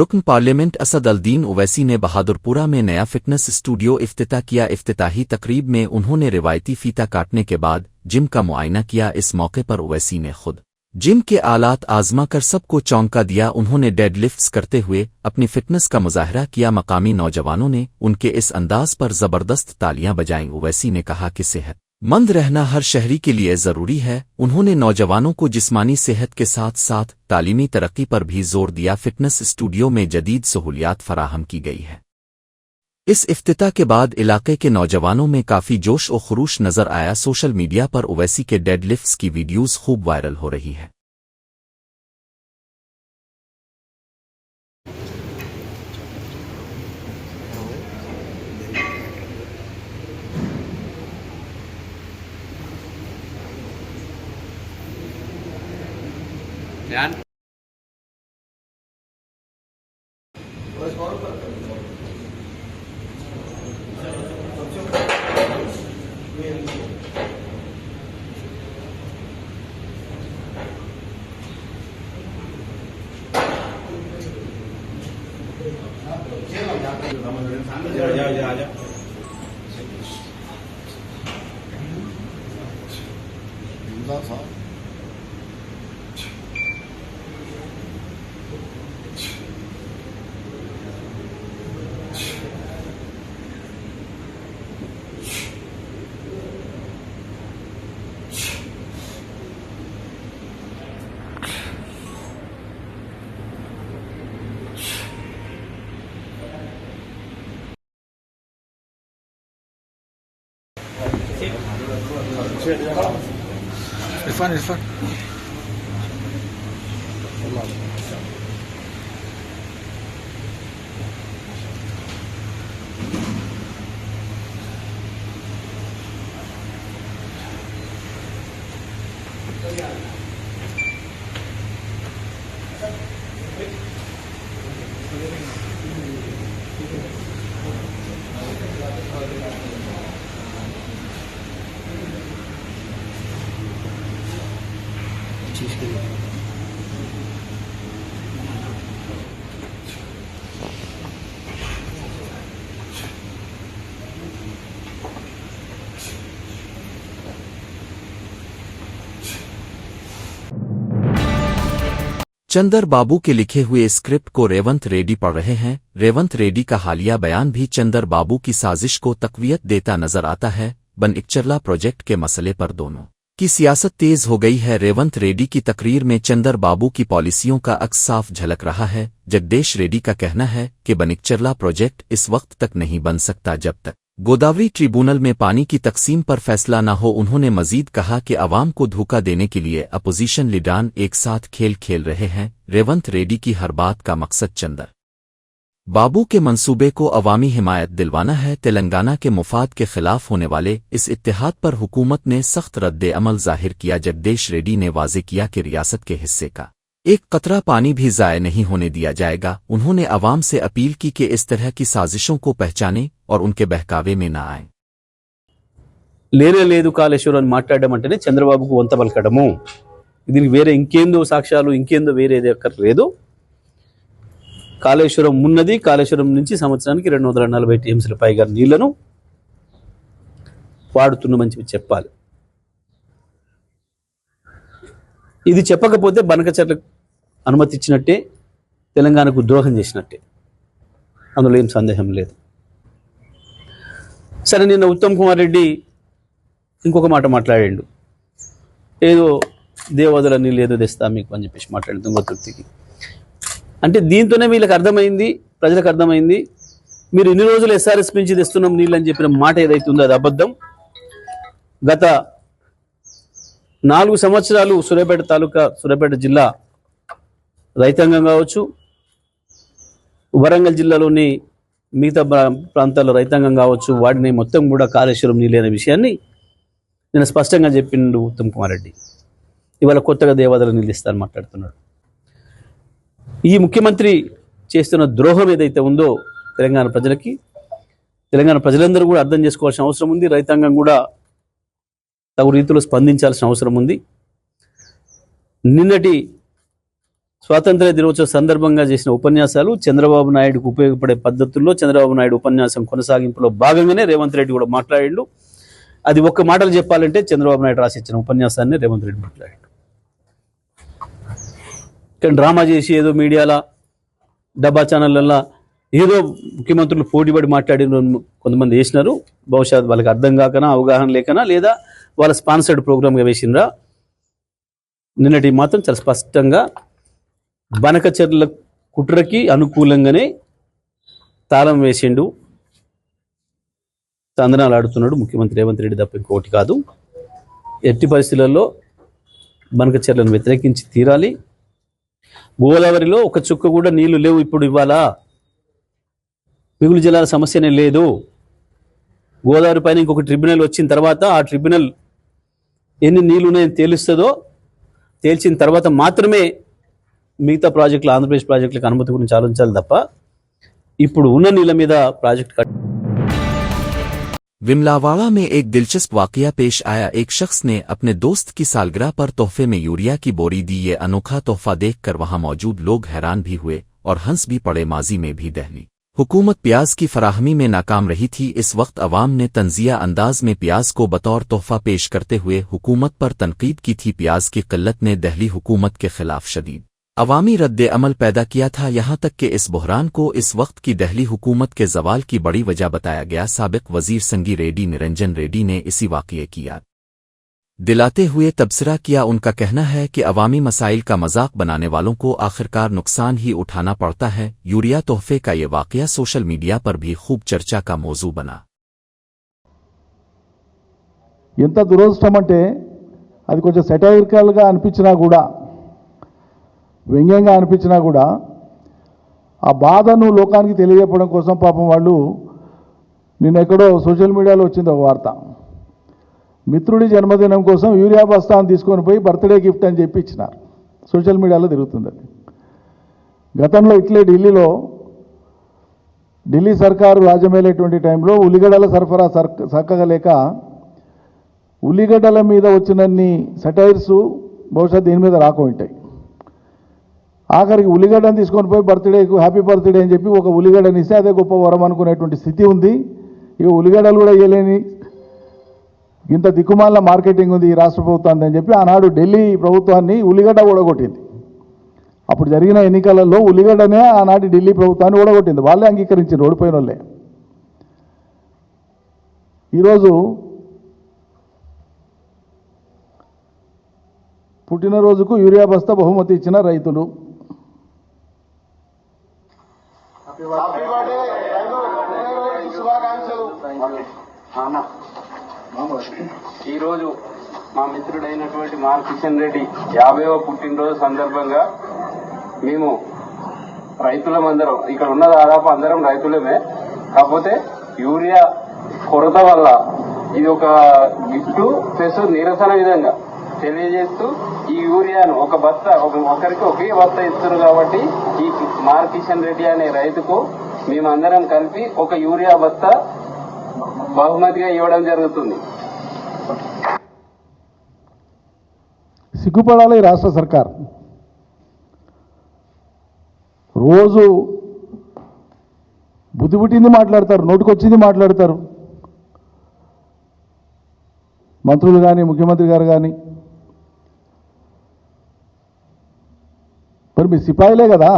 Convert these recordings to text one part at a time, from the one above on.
रुकन parliament Asad al-Din Owaisi ने बहादुरपुरा में नया फिटनेस स्टूडियो इफ्तिताह किया। इफ्तिताही तकरीब में उन्होंने रिवायती फीता काटने के बाद जिम का मुआयना किया। इस मौके पर ओवैसी ने खुद जिम के आलात आजमा कर सबको चौंका दिया। उन्होंने डेडलिफ्ट्स करते हुए अपनी फिटनेस का मुजाहरा किया। मकामी नौजवानों ने उनके इस अंदाज पर जबरदस्त तालियां बजाईं। ओवैसी ने कहा कि सेहतमंद रहना हर शहरी के लिए जरूरी है। उन्होंने नौजवानों को जिस्मानी सेहत के साथ साथ तालीमी तरक्की पर भी जोर दिया। फिटनेस स्टूडियो में जदीद सहूलियात फराहम की गई है। इस इफ्तिताह के बाद इलाके के नौजवानों में काफी जोश और खरूश नजर आया। सोशल मीडिया पर ओवैसी के डेडलिफ्ट्स की वीडियोज खूब वायरल हो रही है। इरफान चंदर बाबू के लिखे हुए स्क्रिप्ट को रेवंत रेड्डी पढ़ रहे हैं। रेवंत रेड्डी का हालिया बयान भी चंदर बाबू की साजिश को तकवीयत देता नजर आता है। बनइकचरला प्रोजेक्ट के मसले पर दोनों की सियासत तेज हो गई है। रेवंत रेड्डी की तकरीर में चंदर बाबू की पॉलिसियों का अक्स साफ झलक रहा है। जगदेश रेड्डी का कहना है कि बनइकचरला प्रोजेक्ट इस वक्त तक नहीं बन सकता जब तक गोदावरी ट्रिब्यूनल में पानी की तकसीम पर फैसला न हो। उन्होंने मजीद कहा कि अवाम को धोखा देने के लिए अपोजिशन लीडरान एक साथ खेल खेल रहे हैं। रेवंत रेड्डी की हर बात का मकसद चंदर बाबू के मंसूबे को अवामी हिमायत दिलवाना है। तेलंगाना के मुफाद के खिलाफ होने वाले इस इत्तेहाद पर हुकूमत ने सख्त रद्द अमल जाहिर किया। जगदेश रेड्डी ने वाज़े किया कि रियासत के हिस्से का एक कतरा पानी भी ज़ाय नहीं होने दिया जाएगा। उन्होंने अवाम से अपील की कि इस तरह की साजिशों को पहचाने और उनके बहकावे में न आए। లేనే లేదు కాళేశ్వరం అని మాట్లాడడం అంటేనే చంద్రబాబుకు వంత పలకడము. దీనికి వేరే ఇంకేందో సాక్ష్యాలు ఇంకేందో వేరేది అక్కర్లేదు. కాళేశ్వరం ఉన్నది. కాళేశ్వరం నుంచి సంవత్సరానికి 240 టీఎంసీల పైగా నీళ్లను వాడుతున్నామని చెప్పాలి. ఇది చెప్పకపోతే బనకచెర్లకు అనుమతి ఇచ్చినట్టే, తెలంగాణకు ద్రోహం చేసినట్టే. అందులో ఏం సందేహం లేదు. సరే, నిన్న ఉత్తమ్ కుమార్ రెడ్డి ఇంకొక మాట మాట్లాడాడు. ఏదో దేవదల నీళ్ళు ఏదో తెస్తా మీకు అని చెప్పేసి మాట్లాడింది తుంగతుర్తికి. అంటే దీంతోనే వీళ్ళకి అర్థమైంది, ప్రజలకు అర్థమైంది, మీరు ఇన్ని రోజులు ఎస్ఆర్ఎస్ నుంచి తెస్తున్నాం నీళ్ళు అని చెప్పిన మాట ఏదైతే ఉందో అది అబద్ధం. గత 4 సంవత్సరాలు సూర్యాపేట తాలూకా, సూర్యాపేట జిల్లా రైతాంగం కావచ్చు, వరంగల్ జిల్లాలోని మిగతా ప్రాంతాల రైతాంగం కావచ్చు, వాడిని మొత్తం కూడా కాళేశ్వరం నీళ్ళు అనే విషయాన్ని నేను స్పష్టంగా చెప్పిండు ఉత్తమ్ కుమార్ రెడ్డి. ఇవాళ కొత్తగా దేవాదాయ నీళ్ళు ఇస్తారని మాట్లాడుతున్నాడు. ఈ ముఖ్యమంత్రి చేస్తున్న ద్రోహం ఏదైతే ఉందో తెలంగాణ ప్రజలకి, తెలంగాణ ప్రజలందరూ కూడా అర్థం చేసుకోవాల్సిన అవసరం ఉంది. రైతాంగం కూడా తగు రీతిలో స్పందించాల్సిన అవసరం ఉంది. నిన్నటి స్వాతంత్ర దినోత్సవ సందర్భంగా చేసిన ఉపన్యాసాలు చంద్రబాబు నాయుడుకు ఉపయోగపడే పద్ధతుల్లో చంద్రబాబు నాయుడు ఉపన్యాసం కొనసాగింపులో భాగంగానే రేవంత్ రెడ్డి కూడా మాట్లాడిండు. అది ఒక్క మాటలు చెప్పాలంటే చంద్రబాబు నాయుడు రాసిచ్చిన ఉపన్యాసాన్ని రేవంత్ రెడ్డి మాట్లాడాడు. కానీ డ్రామా చేసి ఏదో మీడియాలో డబ్బా ఛానళ్ళల్లో ఏదో ముఖ్యమంత్రులు పోటీపడి మాట్లాడిన కొంతమంది వేసినారు. బహుశా వాళ్ళకి అర్థం కాకనా, అవగాహన లేకనా, లేదా వాళ్ళ స్పాన్సర్డ్ ప్రోగ్రామ్గా వేసినరా. నిన్నటి మాత్రం చాలా స్పష్టంగా బనకచెర్ల కుట్రకి అనుకూలంగానే తాళం వేసిండు, తందనాలు ఆడుతున్నాడు ముఖ్యమంత్రి రేవంత్ రెడ్డి తప్ప ఇంకోటి కాదు. ఎట్టి పరిస్థితులలో బనకచెర్లను వ్యతిరేకించి తీరాలి. గోదావరిలో ఒక చుక్క కూడా నీళ్లు లేవు ఇప్పుడు. ఇవాళ మిగులు జిల్లాల సమస్యనే లేదు. గోదావరి పైన ఇంకొక ట్రిబ్యునల్ వచ్చిన తర్వాత ఆ ట్రిబ్యునల్ ఎన్ని నీళ్లు ఉన్నాయని తేలుస్తుందో, తేల్చిన తర్వాత మాత్రమే మిగతా ప్రాజెక్టులు, ఆంధ్రప్రదేశ్ ప్రాజెక్టులకు అనుమతి గురించి ఆలోచించాలి తప్ప ఇప్పుడు ఉన్న నీళ్ళ మీద ప్రాజెక్ట్ विमलावाड़ा में एक दिलचस्प वाकया पेश आया। एक शख्स ने अपने दोस्त की सालगिरह पर तोहफे में यूरिया की बोरी दी। ये अनोखा तोहफा देखकर वहां मौजूद लोग हैरान भी हुए और हंस भी पड़े। माजी में भी दिल्ली हुकूमत प्याज की फराहमी में नाकाम रही थी। इस वक्त अवाम ने तंजिया अंदाज में प्याज को बतौर तोहफा पेश करते हुए हुकूमत पर तनकीद की थी। प्याज की किल्लत ने दिल्ली हुकूमत के खिलाफ शदीद अवामी रद्द अमल पैदा किया था। यहाँ तक कि इस बहरान को इस वक्त की दिल्ली हुकूमत के जवाल की बड़ी वजह बताया गया। साबिक वजीर संगी रेड्डी निरंजन रेड्डी ने इसी वाक़ये की याद दिलाते हुए तबसरा किया। उनका कहना है कि अवामी मसाइल का मजाक बनाने वालों को आखिरकार नुकसान ही उठाना पड़ता है। यूरिया तोहफे का ये वाक़या सोशल मीडिया पर भी खूब चर्चा का मौजू बना। ఎంత దురదృష్టం అంటే అది కొంచెం సెటైరికల్గా అనిపించినా కూడా, వ్యంగ్యంగా అనిపించినా కూడా, ఆ బాధను లోకానికి తెలియజెప్పడం కోసం పాపం వాళ్ళు నిన్న ఎక్కడో సోషల్ మీడియాలో వచ్చింది ఒక వార్త. మిత్రుడి జన్మదినం కోసం యూరియా బస్తాను తీసుకొని పోయి బర్త్డే గిఫ్ట్ అని చెప్పి ఇచ్చినారు. సోషల్ మీడియాలో తిరుగుతుంది అది. గతంలో ఇట్లే ఢిల్లీ సర్కారు రాజ్యమేలేటువంటి టైంలో ఉల్లిగడ్డల సరఫరా చక్కగా లేక ఉల్లిగడ్డల మీద వచ్చినన్ని సెటైర్స్ బహుశా దీని మీద రాకుంటాయి. ఆఖరికి ఉల్లిగడ్డను తీసుకొని పోయి బర్త్డేకు హ్యాపీ బర్త్డే అని చెప్పి ఒక ఉల్లిగడ్డని ఇస్తే అదే గొప్ప వరం అనుకునేటువంటి స్థితి ఉంది. ఇక ఉల్లిగడ్డలు కూడా ఇవ్వలేని ఇంత దిక్కుమాల మార్కెటింగ్ ఉంది ఈ రాష్ట్ర ప్రభుత్వాన్ని అని చెప్పి ఆనాడు ఢిల్లీ ప్రభుత్వాన్ని ఉల్లిగడ్డ ఓడగొట్టింది. అప్పుడు జరిగిన ఎన్నికలలో ఉల్లిగడ్డనే ఆనాటి ఢిల్లీ ప్రభుత్వాన్ని ఓడగొట్టింది. వాళ్ళే అంగీకరించారు, ఓడిపోయిన వాళ్ళే. ఈరోజు పుట్టినరోజుకు యూరియా బస్తా బహుమతి ఇచ్చిన రైతులు. ఈరోజు మా మిత్రుడైనటువంటి మార్ కిషన్ రెడ్డి 50వ పుట్టినరోజు సందర్భంగా మేము రైతులమందరం, ఇక్కడ ఉన్న దాదాపు అందరం రైతులమే, కాకపోతే యూరియా కొరత వల్ల ఇది ఒక గిఫ్ట్ ప్లస్ నిరసన విధంగా తెలియజేస్తూ ఈ యూరియాను ఒక బస్తా ఒకరికి ఒకే బస్తా ఇస్తారు కాబట్టి ఈ మార్ కిషన్ రెడ్డి అనే రైతుకు మేమందరం కలిపి ఒక యూరియా బస్తా బహుమతిగా ఇవ్వడం జరుగుతుంది. సిగ్గుపడాలి ఈ రాష్ట్ర సర్కార్. రోజు బుద్ధి పుట్టింది మాట్లాడతారు, నోటికొచ్చింది మాట్లాడతారు. మంత్రులు కానీ ముఖ్యమంత్రి గారు కానీ. మరి మీ సిపాయిలే కదా,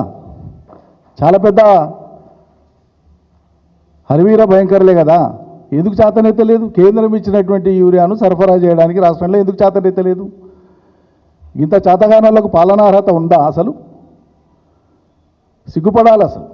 చాలా పెద్ద హరివీర భయంకరులే కదా. ఎందుకు చేతనెత్తలేదు? కేంద్రం ఇచ్చినటువంటి యూరియాను సరఫరా చేయడానికి రాష్ట్రంలో ఎందుకు చేతనెత్తలేదు? ఇంత చేతగానాలకు పాలనా అర్హత ఉందా? అసలు సిగ్గుపడాలి అసలు.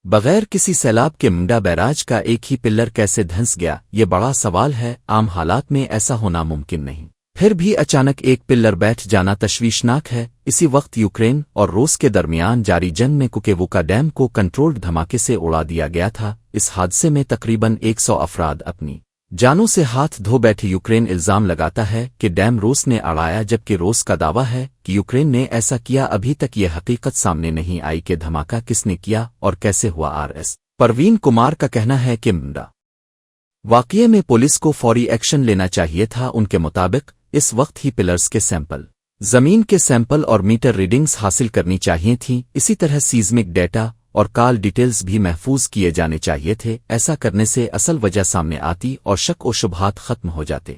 बगैर किसी सैलाब के मुंडा बैराज का एक ही पिल्लर कैसे धंस गया, ये बड़ा सवाल है। आम हालात में ऐसा होना मुमकिन नहीं, फिर भी अचानक एक पिल्लर बैठ जाना तशवीशनाक है। इसी वक्त यूक्रेन और रूस के दरमियान जारी जंग में कुकेवुका डैम को कंट्रोल्ड धमाके से उड़ा दिया गया था। इस हादसे में तकरीबन 100 अफराद अपनी जानों से हाथ धो बैठे। यूक्रेन इल्जाम लगाता है कि डैम रूस ने अड़ाया, जबकि रूस का दावा है कि यूक्रेन ने ऐसा किया। अभी तक ये हकीकत सामने नहीं आई कि धमाका किसने किया और कैसे हुआ। RS परवीन कुमार का कहना है कि मुंडा वाकये में पुलिस को फौरी एक्शन लेना चाहिए था। उनके मुताबिक इस वक्त ही पिलर्स के सैंपल जमीन के सैंपल और मीटर रीडिंग्स हासिल करनी चाहिए थीं। इसी तरह सीज़मिक डेटा और कॉल डिटेल्स भी महफूज किए जाने चाहिए थे। ऐसा करने से असल वजह सामने आती और शक व शुबहात खत्म हो जाते।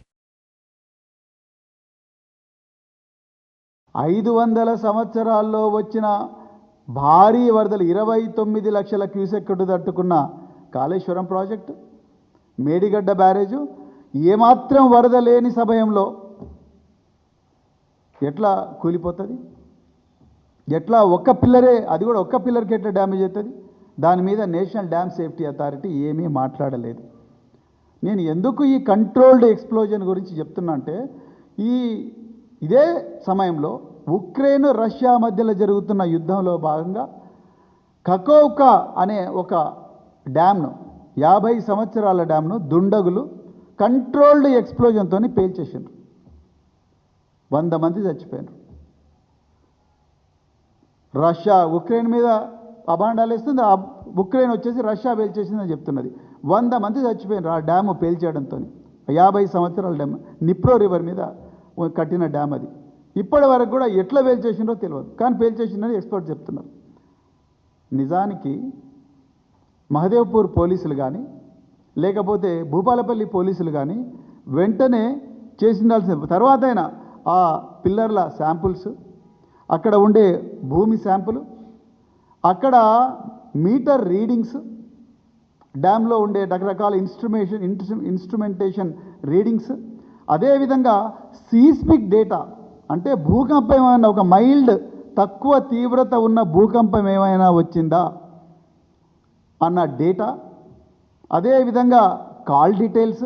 500 సంవత్సరాల్లో వచ్చిన భారీ వరదలు 29 లక్షల క్యూసెక్కుడు తట్టుకున్న కాళేశ్వరం ప్రాజెక్టు, మేడిగడ్డ బ్యారేజు ఏమాత్రం వరద లేని సమయంలో ఎట్లా కూలిపోతుంది? ఎట్లా ఒక్క పిల్లరే, అది కూడా ఒక్క పిల్లర్కి ఎట్లా డ్యామేజ్ అవుతుంది? దాని మీద నేషనల్ డ్యామ్ సేఫ్టీ అథారిటీ ఏమీ మాట్లాడలేదు. నేను ఎందుకు ఈ కంట్రోల్డ్ ఎక్స్ప్లోజన్ గురించి చెప్తున్నా అంటే, ఇదే సమయంలో ఉక్రెయిన్ రష్యా మధ్యలో జరుగుతున్న యుద్ధంలో భాగంగా కకోవ్కా అనే ఒక డ్యామ్ను, 50 సంవత్సరాల డ్యామ్ను దుండగులు కంట్రోల్డ్ ఎక్స్ప్లోజన్తో పేల్చేసారు. 100 మంది చచ్చిపోయారు. రష్యా ఉక్రెయిన్ మీద అబాండాలు వేస్తుంది, ఉక్రెయిన్ వచ్చేసి రష్యా పేల్చేసిందని చెప్తున్నది. 100 మంది చచ్చిపోయారు ఆ డ్యాము పేల్చేయడంతో. 50 సంవత్సరాల డ్యామ్, నిప్రో రివర్ మీద కట్టిన డ్యామ్ అది. ఇప్పటి వరకు కూడా ఎట్లా పేల్చేసిందో తెలియదు, కానీ పేల్చేసిందని ఎక్స్పర్ట్ చెప్తున్నారు. నిజానికి మహదేవ్పూర్ పోలీసులు కానీ లేకపోతే భూపాలపల్లి పోలీసులు కానీ వెంటనే చేసిండాల్సిన, తర్వాత అయినా ఆ పిల్లర్ల శాంపుల్స్, అక్కడ ఉండే భూమి శాంపుల్, అక్కడ మీటర్ రీడింగ్స్, డ్యామ్లో ఉండే రకరకాల ఇన్స్ట్రుమెంటేషన్ రీడింగ్స్, అదేవిధంగా సీస్మిక్ డేటా, అంటే భూకంపం ఏమైనా ఒక మైల్డ్ తక్కువ తీవ్రత ఉన్న భూకంపం ఏమైనా వచ్చిందా అన్న డేటా, అదేవిధంగా కాల్ డీటెయిల్స్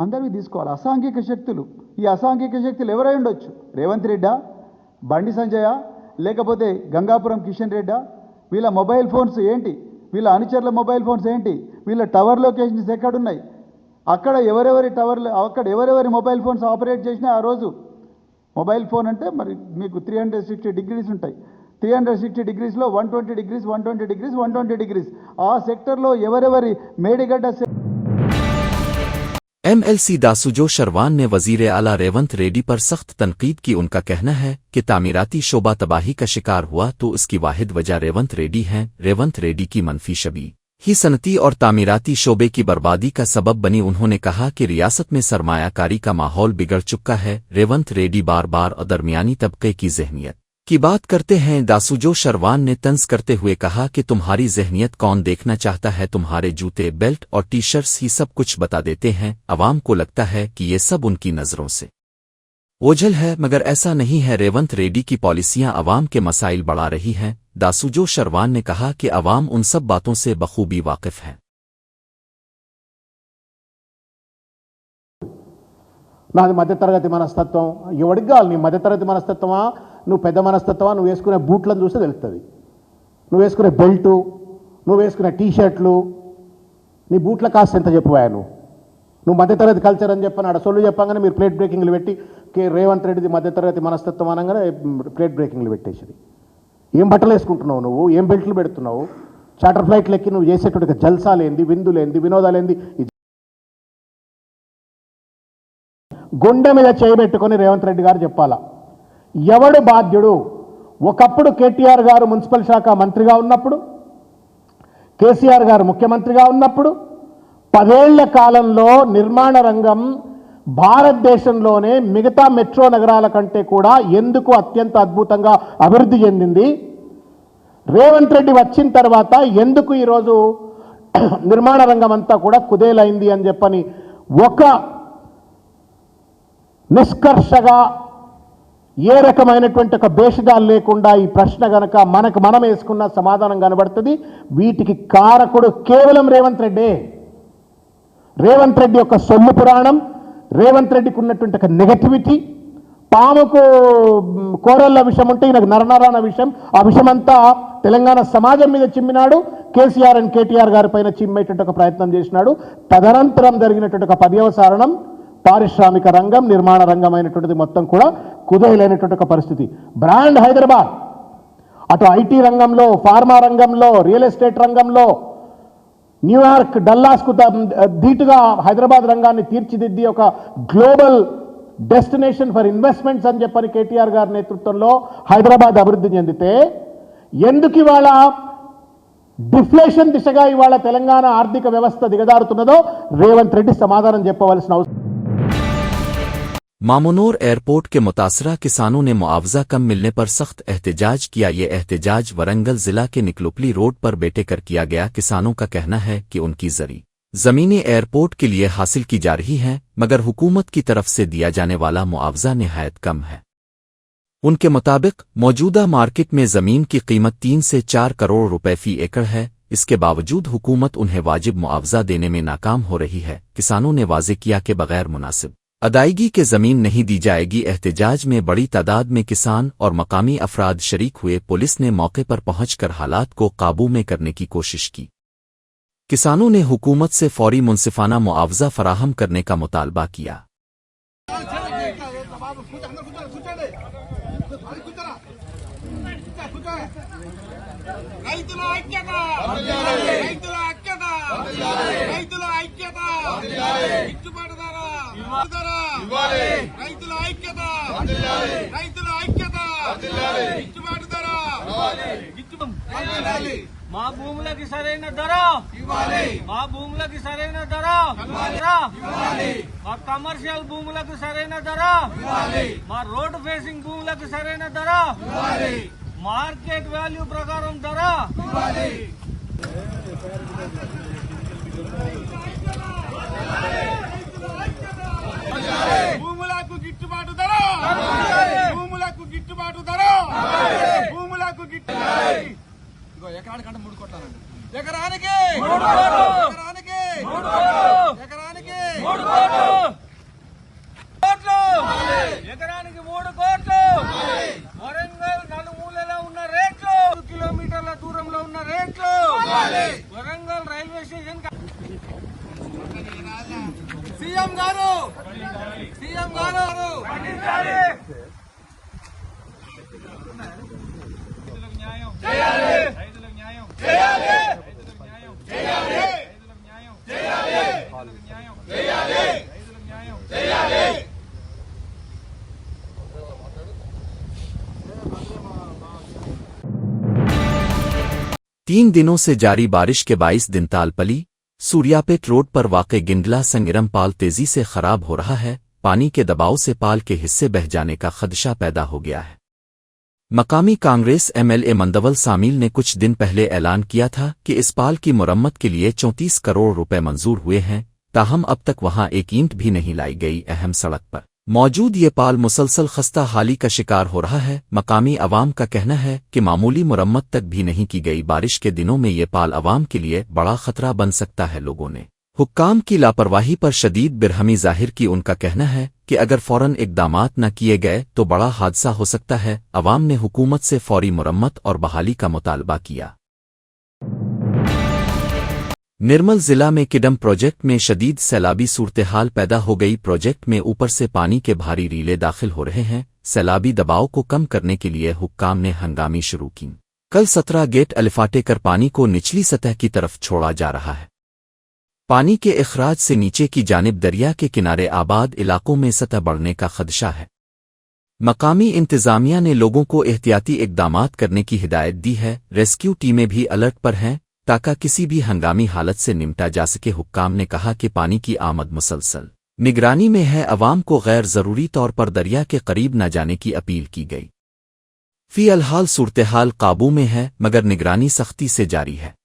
అందరివి తీసుకోవాలి. అసాంఘిక శక్తులు, ఈ అసాంఘిక శక్తులు ఎవరై ఉండొచ్చు? రేవంత్ రెడ్డా, బండి సంజయ, లేకపోతే గంగాపురం కిషన్ రెడ్డా? వీళ్ళ మొబైల్ ఫోన్స్ ఏంటి? వీళ్ళ అనుచరుల మొబైల్ ఫోన్స్ ఏంటి? వీళ్ళ టవర్ లొకేషన్స్ ఎక్కడున్నాయి? అక్కడ ఎవరెవరి టవర్లు, అక్కడ ఎవరెవరి మొబైల్ ఫోన్స్ ఆపరేట్ చేసినా ఆ రోజు మొబైల్ ఫోన్ అంటే మరి మీకు 360 డిగ్రీస్ ఉంటాయి. 360 డిగ్రీస్లో 120 డిగ్రీస్ 120 డిగ్రీస్ 120 డిగ్రీస్ ఆ సెక్టర్లో ఎవరెవరి మేడిగడ్డ MLC दासूजो शरवान ने वजीर आला रेवंत रेड्डी पर सख्त तनकीद की। उनका कहना है कि तामीराती शोबा तबाही का शिकार हुआ तो इसकी वाहिद वजह रेवंत रेड्डी हैं। रेवंत रेड्डी की मनफी शबी ही सनती और तामीराती शोबे की बर्बादी का सबब बनी। उन्होंने कहा कि रियासत में सरमायाकारी का माहौल बिगड़ चुका है। रेवंत रेड्डी बार बार दरमियानी तबके की जहनियत की बात करते हैं। दासूजो शरवान ने तंज करते हुए कहा कि तुम्हारी जहनियत कौन देखना चाहता है? तुम्हारे जूते, बेल्ट और टी शर्ट्स ही सब कुछ बता देते हैं। अवाम को लगता है कि ये सब उनकी नज़रों से ओझल है, मगर ऐसा नहीं है। रेवंत रेड्डी की पॉलिसियां अवाम के मसाइल बढ़ा रही हैं। दासूजो शरवान ने कहा कि अवाम उन सब बातों से बखूबी वाकिफ है। నాది మధ్యతరగతి మనస్తత్వం. ఎవడికి కావాలి? నీ మధ్యతరగతి మనస్తత్వమా, నువ్వు పెద్ద మనస్తత్వమా? నువ్వు వేసుకునే బూట్లను చూస్తే తెలుస్తుంది. నువ్వు వేసుకునే బెల్టు, నువ్వు వేసుకునే టీషర్ట్లు, నీ బూట్ల కాస్ట్ ఎంత చెప్పబోయా? నువ్వు మధ్యతరగతి కల్చర్ అని చెప్పాను. సొల్లు చెప్పంగానే మీరు ప్లేట్ బ్రేకింగ్లు పెట్టి రేవంత్ రెడ్డిది మధ్యతరగతి మనస్తత్వం అనగానే ప్లేట్ బ్రేకింగ్లు పెట్టేసి ఏం బట్టలు వేసుకుంటున్నావు? నువ్వు ఏం బెల్ట్లు పెడుతున్నావు? చార్టర్ ఫ్లైట్లు ఎక్కి నువ్వు చేసేటువంటి జల్సాలేంది, విందులేంది, వినోదాలేంది? గుండె మీద చేయబెట్టుకొని రేవంత్ రెడ్డి గారు చెప్పాలా ఎవడు బాధ్యుడు? ఒకప్పుడు కేటీఆర్ గారు మున్సిపల్ శాఖ మంత్రిగా ఉన్నప్పుడు, కేసీఆర్ గారు ముఖ్యమంత్రిగా ఉన్నప్పుడు 10 ఏళ్ల కాలంలో నిర్మాణ రంగం భారతదేశంలోనే మిగతా మెట్రో నగరాల కంటే కూడా ఎందుకు అత్యంత అద్భుతంగా అభివృద్ధి చెందింది? రేవంత్ రెడ్డి వచ్చిన తర్వాత ఎందుకు ఈరోజు నిర్మాణ రంగం అంతా కూడా కుదేలైంది అని చెప్పని ఒక నిష్కర్షగా ఏ రకమైనటువంటి ఒక భేషజాలు లేకుండా ఈ ప్రశ్న గనక మనం వేసుకున్న సమాధానం కనబడుతుంది. వీటికి కారకుడు కేవలం రేవంత్ రెడ్డి. రేవంత్ రెడ్డి యొక్క సొమ్ము పురాణం, రేవంత్ రెడ్డికి ఉన్నటువంటి ఒక నెగటివిటీ, పాముకు కోరల్ల విషయం ఉంటే ఈయనకు నరనరాన విషయం, ఆ విషయమంతా తెలంగాణ సమాజం మీద చిమ్మినాడు. కేసీఆర్ అండ్ కేటీఆర్ గారి పైన చిమ్మేటువంటి ఒక ప్రయత్నం చేసినాడు. తదనంతరం జరిగినటువంటి ఒక 10వ సారణం పారిశ్రామిక రంగం, నిర్మాణ రంగం అయినటువంటిది మొత్తం కూడా కుదేలైనటువంటి ఒక పరిస్థితి. బ్రాండ్ హైదరాబాద్ అటు ఐటీ రంగంలో, ఫార్మా రంగంలో, రియల్ ఎస్టేట్ రంగంలో న్యూయార్క్, డల్లాస్కు ధీటుగా హైదరాబాద్ రంగాన్ని తీర్చిదిద్ది ఒక గ్లోబల్ డెస్టినేషన్ ఫర్ ఇన్వెస్ట్మెంట్స్ అని చెప్పని కేటీఆర్ గారి నేతృత్వంలో హైదరాబాద్ అభివృద్ధి చెందితే ఎందుకు ఇవాళ డిఫ్లేషన్ దిశగా ఇవాళ తెలంగాణ ఆర్థిక వ్యవస్థ దిగజారుతున్నదో రేవంత్ రెడ్డి సమాధానం చెప్పవలసిన అవసరం. मामुनूर एयरपोर्ट के मुतासरा किसानों ने मुआवजा कम मिलने पर सख्त एहतजाज किया। ये एहतजाज वरंगल जिला के निकलोपली रोड पर बेटेकर किया गया। किसानों का कहना है कि उनकी जमीनें एयरपोर्ट के लिए हासिल की जा रही हैं, मगर हुकूमत की तरफ से दिया जाने वाला मुआवजा निहायत कम है। उनके मुताबिक मौजूदा मार्केट में जमीन की कीमत 3 से 4 करोड़ रुपए फी एकड़ है। इसके बावजूद हुकूमत उन्हें वाजिब मुआवजा देने में नाकाम हो रही है। किसानों ने वाजे किया कि बगैर मुनासिब अदायगी के जमीन नहीं दी जाएगी। एहतजाज में बड़ी तादाद में किसान और मकामी अफराद शरीक हुए। पुलिस ने मौके पर पहुंचकर हालात को काबू में करने की कोशिश की। किसानों ने हुकूमत से फौरी मुनसिफाना मुआवजा फराहम करने का मुतालबा किया। మా భూములకి సరైన ధర మా భూములకి సరైన ధర మా కమర్షియల్ భూములకు సరైన ధర మా రోడ్ ఫేసింగ్ భూములకు సరైన ధర మార్కెట్ వాల్యూ ప్రకారం ధర భూములకు గిట్టుబాటు ధర భూములకు గిట్టుబాటు ధర భూములకు గిట్టుబాటు ఎకరానికి 3 కోట్లండి ఎకరానికి 3 కోట్లు వరంగల్ నలుమూలలో ఉన్న రేట్లు కిలోమీటర్ల దూరంలో ఉన్న రేట్లు వరంగల్ రైల్వే స్టేషన్ సీఎం గారు న్యాయం చేయాలి రైతులకు న్యాయం చేయాలి రైతులకు న్యాయం చేయాలి రైతులకు న్యాయం చేయాలి రైతులకు న్యాయం చేయాలి రైతులకు న్యాయం చేయాలి 3 दिनों से जारी बारिश के 22 दिन तालपली सूर्यापेट रोड पर वाक़े गिंडला संगरम पाल तेजी से खराब हो रहा है। पानी के दबाव से पाल के हिस्से बह जाने का खदशा पैदा हो गया है। मकामी कांग्रेस एमएलए मंदवल सामिल ने कुछ दिन पहले ऐलान किया था कि इस पाल की मुरम्मत के लिए 34 करोड़ रुपए मंजूर हुए हैं, ताहम अब तक वहां एक ईंट भी नहीं लाई गई। अहम सड़क पर मौजूद ये पाल मुसलसल खस्ता हाली का शिकार हो रहा है। मकामी अवाम का कहना है कि मामूली मुरम्मत तक भी नहीं की गई। बारिश के दिनों में ये पाल अवाम के लिए बड़ा खतरा बन सकता है। लोगों ने हुक्काम की लापरवाही पर शदीद बिरहमी जाहिर की। उनका कहना है कि अगर फौरन इकदामात न किए गए तो बड़ा हादसा हो सकता है। अवाम ने हुकूमत से फौरी मुरम्मत और बहाली का मुतालबा किया। निर्मल जिला में किडम प्रोजेक्ट में शदीद सैलाबी सूरत हाल पैदा हो गई। प्रोजेक्ट में ऊपर से पानी के भारी रीले दाखिल हो रहे हैं। सैलाबी दबाव को कम करने के लिए हुक्काम ने हंगामी शुरू की। कल 17 गेट अलिफाटे कर पानी को निचली सतह की तरफ छोड़ा जा रहा है। पानी के इखराज से नीचे की जानिब दरिया के किनारे आबाद इलाकों में सतह बढ़ने का खदशा है। मकामी इंतजामिया ने लोगों को एहतियाती इकदामात करने की हिदायत दी है। रेस्क्यू टीमें भी अलर्ट पर हैं ताकि किसी भी हंगामी हालत से निपटा जा सके। हुक्काम ने कहा कि पानी की आमद मुसलसल निगरानी में है। अवाम को गैर ज़रूरी तौर पर दरिया के करीब न जाने की अपील की गई। फ़िलहाल सूरत हाल काबू में है, मगर निगरानी सख्ती से जारी है।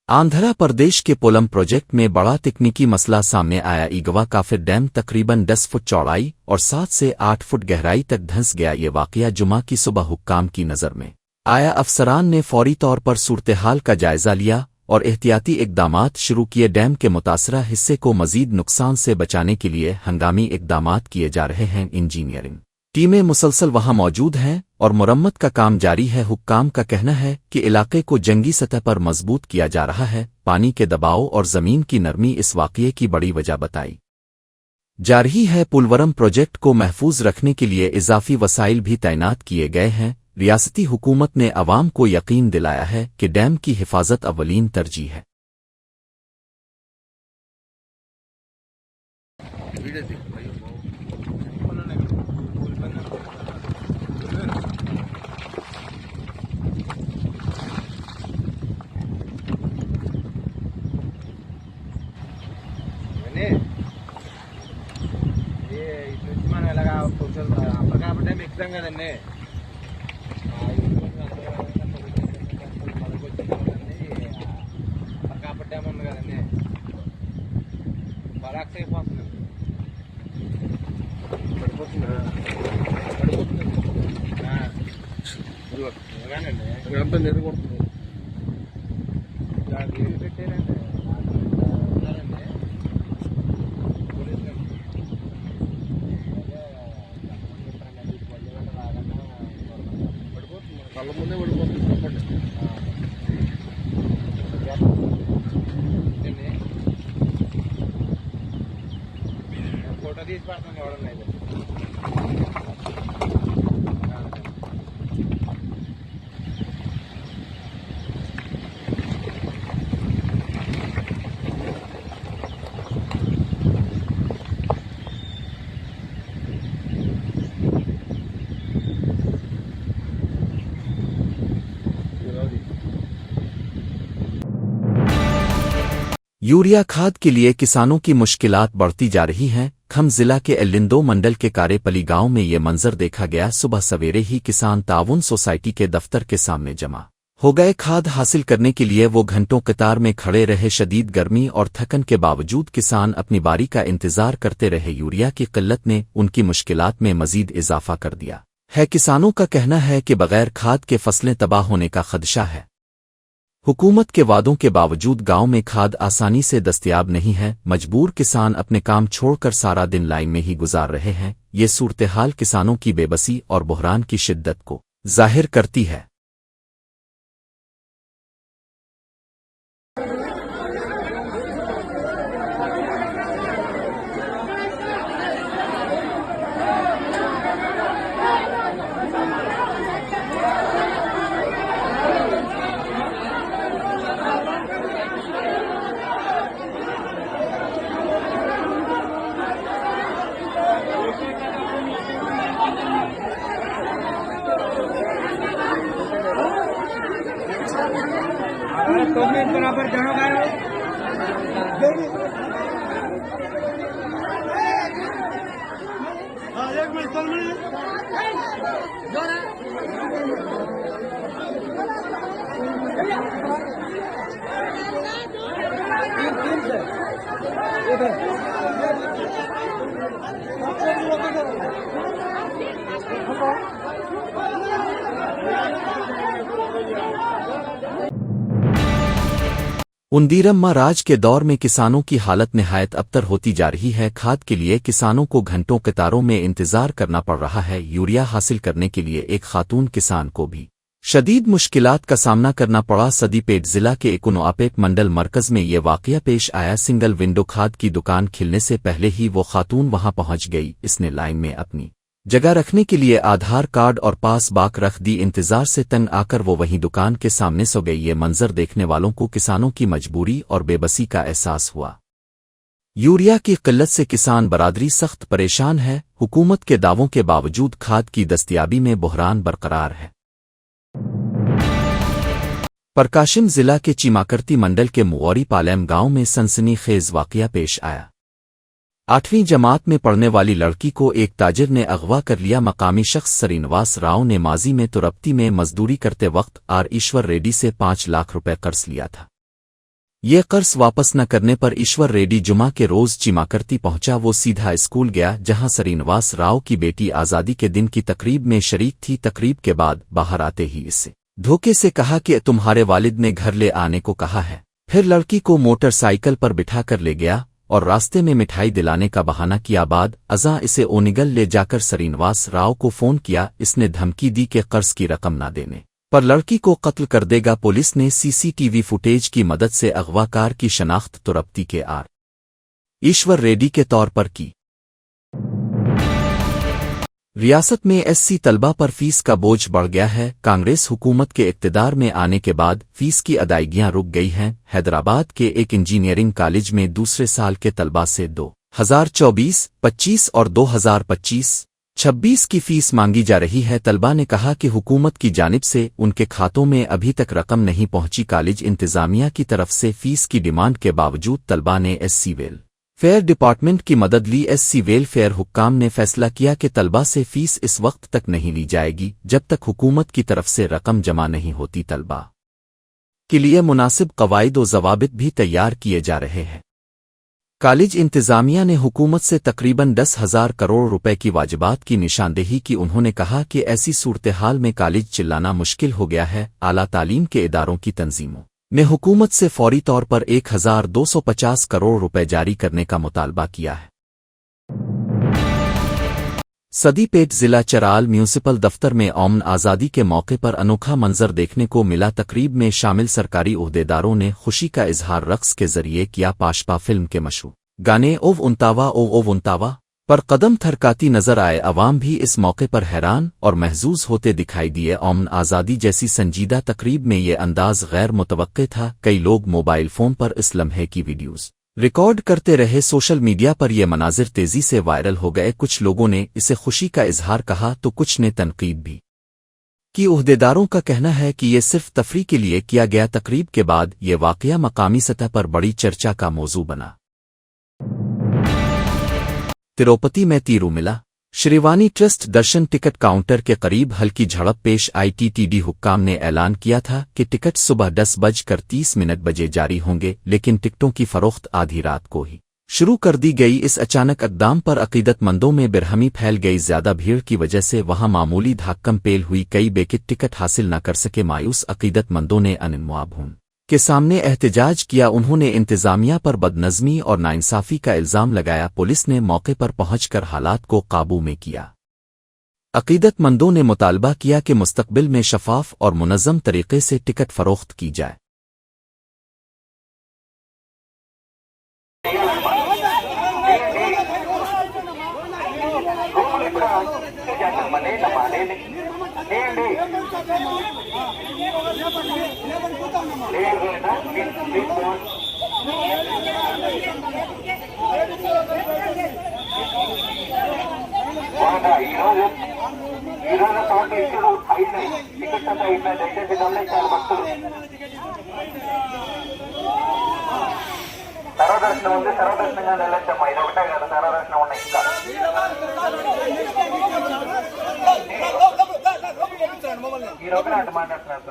आंध्र प्रदेश के पोलम प्रोजेक्ट में बड़ा तकनीकी मसला सामने आया। इगवा काफिर डैम तकरीबन 10 फुट चौड़ाई और 7 से 8 फुट गहराई तक धंस गया। ये वाकया जुमा की सुबह हुक्काम की नज़र में आया। अफसरान ने फौरी तौर पर सूरत-ए-हाल का जायजा लिया और एहतियाती इकदामात शुरू किए। डैम के मुतासरा हिस्से को मजीद नुकसान से बचाने के लिए हंगामी इकदामात किए जा रहे हैं। इंजीनियरिंग टीमें मुसलसल वहां मौजूद हैं और मुरम्मत का काम जारी है। हुक्काम का कहना है कि इलाके को जंगी सतह पर मजबूत किया जा रहा है। पानी के दबाव और जमीन की नरमी इस वाकये की बड़ी वजह बताई जा रही है। पुलवरम प्रोजेक्ट को महफूज रखने के लिए इजाफी वसाइल भी तैनात किए गए हैं। रियासती हुकूमत ने अवाम को यकीन दिलाया है कि डैम की हिफाजत अव्वलीन तरजीह है। यूरिया खाद के लिए किसानों की मुश्किलात बढ़ती जा रही हैं। खम जिला के एलिंदो मंडल के कारेपली गांव में ये मंजर देखा गया। सुबह सवेरे ही किसान ताउन सोसाइटी के दफ्तर के सामने जमा हो गए। खाद हासिल करने के लिए वो घंटों कतार में खड़े रहे। शदीद गर्मी और थकन के बावजूद किसान अपनी बारी का इंतजार करते रहे। यूरिया की किल्लत ने उनकी मुश्किलात में मजीद इजाफा कर दिया है। किसानों का कहना है कि बगैर खाद के फसलें तबाह होने का खदशा है। हुकूमत के वादों के बावजूद गांव में खाद आसानी से दस्तयाब नहीं है। मजबूर किसान अपने काम छोड़कर सारा दिन लाइन में ही गुजार रहे हैं। ये सूरत-ए-हाल किसानों की बेबसी और बुहरान की शिद्दत को जाहिर करती है। बराबर उंदीरम्मा राज के दौर में किसानों की हालत निहायत अबतर होती जा रही है। खाद के लिए किसानों को घंटों कतारों में इंतजार करना पड़ रहा है। यूरिया हासिल करने के लिए एक खातून किसान को भी शदीद मुश्किलात का सामना करना पड़ा। सदीपेट जिला के इकुनोआपेट मंडल मरकज में ये वाकया पेश आया। सिंगल विंडो खाद की दुकान खिलने से पहले ही वो खातून वहां पहुंच गई। इसने लाइन में अपनी जगह रखने के लिए आधार कार्ड और पास बाक रख दी। इंतजार से तंग आकर वो वहीं दुकान के सामने सो गई। ये मंजर देखने वालों को किसानों की मजबूरी और बेबसी का एहसास हुआ। यूरिया की किल्लत से किसान बरादरी सख्त परेशान है। हुकूमत के दावों के बावजूद खाद की दस्तयाबी में बुहरान बरकरार है। प्रकाशम जिला के चीमाकर्ती मंडल के मुगौरी पालेम गांव में सनसनीखेज वाकया पेश आया। 8वीं जमात में पढ़ने वाली लड़की को एक ताजिर ने अगवा कर लिया। मकामी शख्स श्रीनिवास राव ने माजी में तुरप्ती में मजदूरी करते वक्त आर ईश्वर रेड्डी से 5 लाख रुपए कर्ज लिया था। ये कर्ज वापस न करने पर ईश्वर रेड्डी जुमा के रोज चिमाकर्ती पहुंचा। वो सीधा स्कूल गया जहां श्रीनिवास राव की बेटी आज़ादी के दिन की तकरीब में शरीक थी। तकरीब के बाद बाहर आते ही इससे धोखे से कहा कि तुम्हारे वालिद ने घर ले आने को कहा है। फिर लड़की को मोटरसाइकिल पर बिठाकर ले गया और रास्ते में मिठाई दिलाने का बहाना किया। बाद अज़ां इसे ओनिगल ले जाकर श्रीनिवास राव को फोन किया। इसने धमकी दी कि कर्ज की रकम न देने पर लड़की को कत्ल कर देगा। पुलिस ने सीसीटीवी फुटेज की मदद से अगवाकार की शनाख्त तुरप्ती के आर ईश्वर रेड्डी के तौर पर की। रियासत में एससी तलबा पर फीस का बोझ बढ़ गया है। कांग्रेस हुकूमत के इक़्तिदार में आने के बाद फीस की अदायगियां रुक गई हैं। हैदराबाद के एक इंजीनियरिंग कॉलेज में दूसरे साल के तलबा से 2024-25 और 2025-26 की फीस मांगी जा रही है। तलबा ने कहा कि हुकूमत की जानिब से उनके खातों में अभी तक रकम नहीं पहुंची। कॉलेज इंतजामिया की तरफ से फीस की डिमांड के बावजूद तलबा ने एससी वेलफेयर डिपार्टमेंट की मदद ली। एससी वेलफेयर हुक्काम ने फैसला किया कि तलबा से फीस इस वक्त तक नहीं ली जाएगी जब तक हुकूमत की तरफ से रकम जमा नहीं होती। तलबा के लिए मुनासिब कवायद व ज़वाबित भी तैयार किए जा रहे हैं। कॉलेज इंतजामिया ने हुकूमत से तकरीबन 10,000 करोड़ रुपए की वाजिबात की निशानदेही की। उन्होंने कहा कि ऐसी सूरत हाल में कॉलेज चिल्लाना मुश्किल हो गया है। आला तालीम के इदारों की तंजीमों ने हुकूमत से फौरी तौर पर 1,250 करोड़ रुपए जारी करने का मुतालबा किया है। सदीपेट जिला चराल म्यूनिसिपल दफ्तर में औमन आज़ादी के मौके पर अनोखा मंजर देखने को मिला। तकरीब में शामिल सरकारी ओहदेदारों ने खुशी का इजहार रक्स के जरिए किया। पाशपा फिल्म के मशहूर गाने ओव उनतावा पर कदम थरकाती नजर आए। अवाम भी इस मौके पर हैरान और महजूज होते दिखाई दिए। औमन आज़ादी जैसी संजीदा तकरीब में ये अंदाज गैर मुतवक्के था। कई लोग मोबाइल फोन पर इस लम्हे की वीडियोज़ रिकॉर्ड करते रहे। सोशल मीडिया पर ये मनाजिर तेजी से वायरल हो गए। कुछ लोगों ने इसे खुशी का इजहार कहा तो कुछ ने तनकीद भी की। ओहदेदारों का कहना है कि ये सिर्फ तफरी के लिए किया गया। तकरीब के बाद ये वाकया मकामी सतह पर बड़ी चर्चा का मौजू बना। तिरुपति में तीरू मिला। श्रीवानी ट्रस्ट दर्शन टिकट काउंटर के करीब हल्की झड़प पेश आई। टीटीडी हुक्काम ने ऐलान किया था कि टिकट सुबह 10:30 बजे जारी होंगे, लेकिन टिकटों की फरोख्त आधी रात को ही शुरू कर दी गई। इस अचानक इक़दाम पर अकीदतमंदों में बेरहमी फैल गई। ज्यादा भीड़ की वजह से वहां मामूली धाक्कम पेल हुई। कई बेकिट टिकट हासिल न कर सके। मायूस अकीदतमंदों ने अनिल के सामने एहतजाज किया। उन्होंने इंतजामिया पर बदनज़मी और नाइंसाफ़ी का इल्ज़ाम लगाया। पुलिस ने मौके पर पहुंचकर हालात को काबू में किया। अकीदतमंदों ने मुतालबा किया कि मुस्तकबिल में शफाफ और मुनज़्ज़म तरीके से टिकट फ़रोख्त की जाए। సర్వదర్శనం ఉంది, సర్వదర్శనంగా వెళ్ళొచ్చమ్మా. ఇది ఒకటే కదా సర్వదర్శనం ఉన్నాయి. ఇంకా మీరు ఒకటే అంటే మాట్లాడుతున్నారు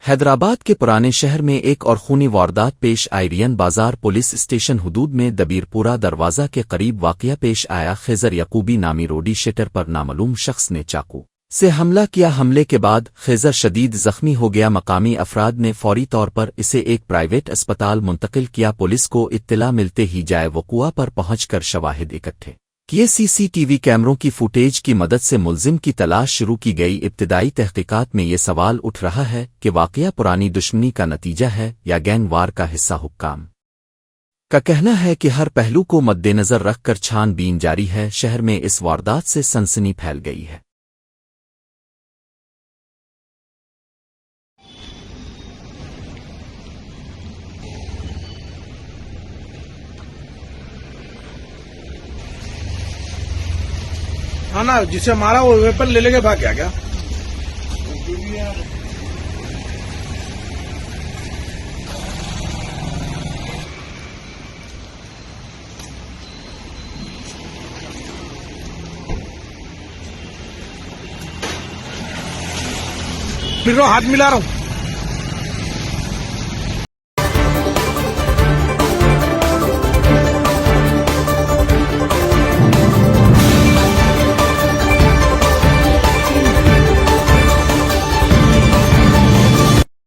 हैदराबाद के पुराने शहर में एक और खूनी वारदात पेश आई। रियन बाजार पुलिस स्टेशन हुदूद में दबीरपुरा दरवाजा के करीब वाकया पेश आया। खैजर यकूबी नामी रोडी शेटर पर नामालूम शख्स ने चाकू से हमला किया। हमले के बाद खैजर शदीद जख्मी हो गया। मकामी अफराद ने फौरी तौर पर इसे एक प्राइवेट अस्पताल मुंतकिल किया। पुलिस को इत्तला मिलते ही जाए वक़ुआ पर पहुंचकर शवाहिद इकट्ठे किए। सीसीटीवी कैमरों की फुटेज की मदद से मुल्जिम की तलाश शुरू की गई। इब्तिदाई तहकीकात में ये सवाल उठ रहा है कि वाकया पुरानी दुश्मनी का नतीजा है या गैंग वार का हिस्सा। हुक्काम का कहना है कि हर पहलू को मद्देनजर रखकर छानबीन जारी है। शहर में इस वारदात से सनसनी फैल गई है। हाँ ना, जिसे मारा वो वेपन ले लेके भाग गया क्या? मिल रहा हूँ, हाथ मिला रहा हूँ।